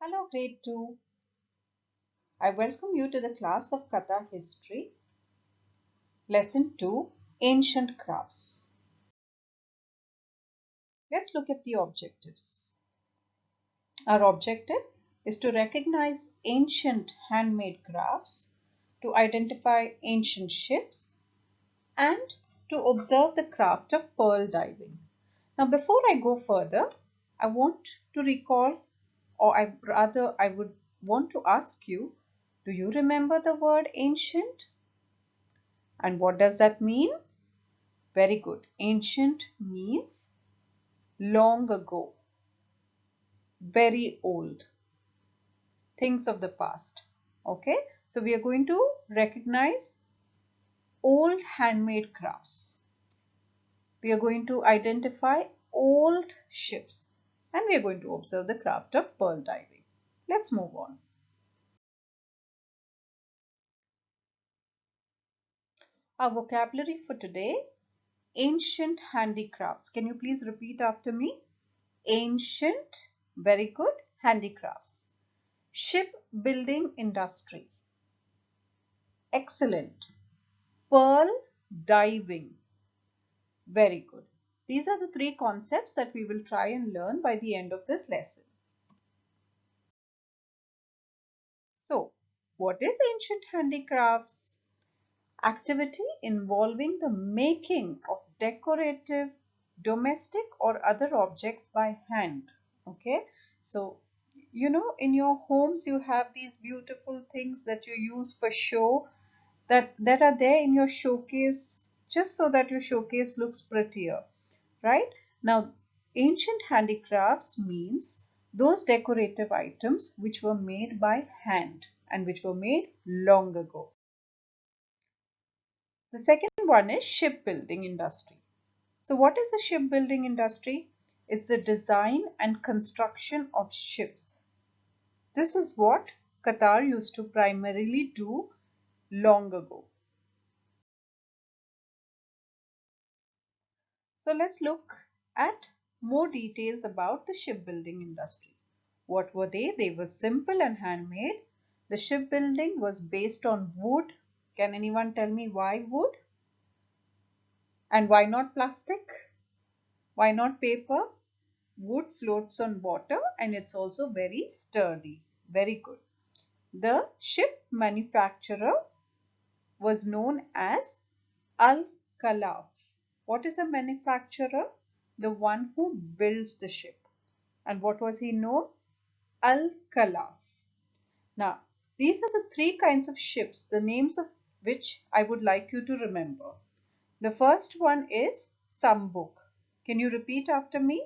Hello, Grade 2. I welcome you to the class of Qatar History, Lesson 2, Ancient Crafts. Let's look at the objectives. Our objective is to recognize ancient handmade crafts, to identify ancient ships, and to observe the craft of pearl diving. Now, before I go further, I want to recall, or I would want to ask you, do you remember the word ancient? And what does that mean? Very good. Ancient means long ago, very old, things of the past. Okay, so we are going to recognize old handmade crafts. We are going to identify old ships and we are going to observe the craft of pearl diving. Let's move on. Our vocabulary for today: ancient handicrafts. Can you please repeat after me? Ancient, very good, handicrafts. Shipbuilding industry. Excellent. Pearl diving. Very good. These are the three concepts that we will try and learn by the end of this lesson. So, what is ancient handicrafts? Activity involving the making of decorative, domestic or other objects by hand. Okay, so in your homes you have these beautiful things that you use for show, that are there in your showcase just so that your showcase looks prettier, right? Now, ancient handicrafts means those decorative items which were made by hand and which were made long ago. The second one is shipbuilding industry. So what is the shipbuilding industry? It's the design and construction of ships. This is what Qatar used to primarily do long ago. So let's look at more details about the shipbuilding industry. What were they? They were simple and handmade. The shipbuilding was based on wood. Can anyone tell me why wood? And why not plastic? Why not paper? Wood floats on water and it's also very sturdy. Very good. The ship manufacturer was known as Al-Khalaf. What is a manufacturer? The one who builds the ship. And what was he known? Al-Khalaf. Now, these are the three kinds of ships, the names of which I would like you to remember. The first one is Sambuk. Can you repeat after me?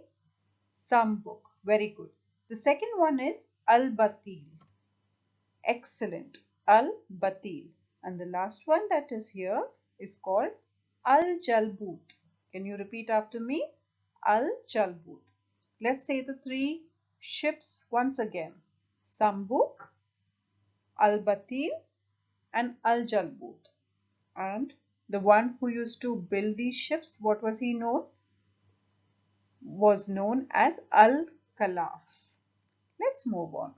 Sambuk. Very good. The second one is Al-Batil. Excellent. Al-Batil. And the last one that is here is called Al-Jalbut. Can you repeat after me? Al-Jalbut. Let's say the three ships once again. Sambuk, Al-Batil and Al-Jalbut. And the one who used to build these ships, what was he known? Was known as Al-Khalaf. Let's move on.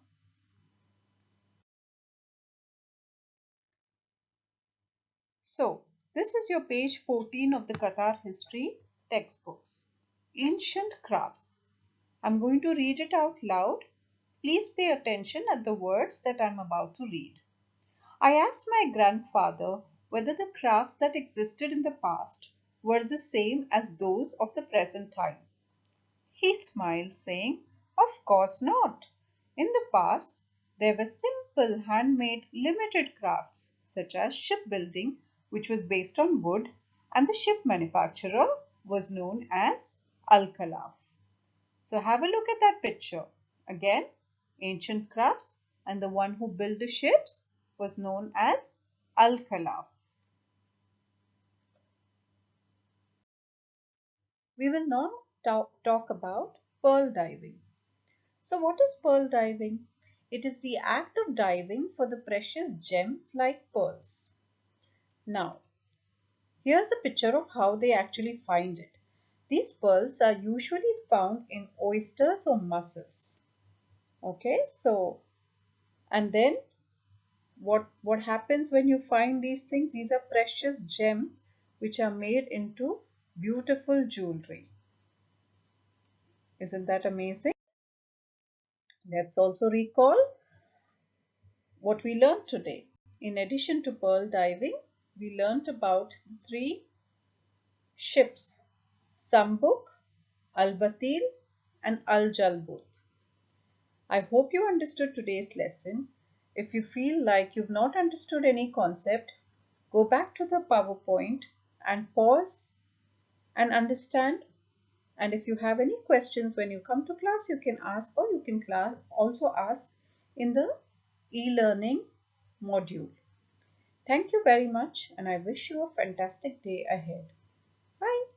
So, this is your page 14 of the Qatar history textbooks. Ancient crafts. I'm going to read it out loud. Please pay attention at the words that I'm about to read. I asked my grandfather whether the crafts that existed in the past were the same as those of the present time. He smiled, saying, "Of course not. In the past, there were simple handmade limited crafts such as shipbuilding, which was based on wood, and the ship manufacturer was known as Al-Khalaf." So have a look at that picture. Again, ancient crafts, and the one who built the ships was known as Al-Khalaf. We will now talk about pearl diving. So what is pearl diving? It is the act of diving for the precious gems like pearls. Now, here's a picture of how they actually find it. These pearls are usually found in oysters or mussels. Okay, so and then what happens when you find these things? These are precious gems which are made into beautiful jewelry. Isn't that amazing? Let's also recall what we learned today. In addition to pearl diving, we learned about the three ships: Sambuk, Al-Batil, and Al-Jalbut. I hope you understood today's lesson. If you feel like you've not understood any concept, go back to the PowerPoint and pause and understand. And if you have any questions when you come to class, you can ask, or you can also ask in the e-learning module. Thank you very much, and I wish you a fantastic day ahead. Bye.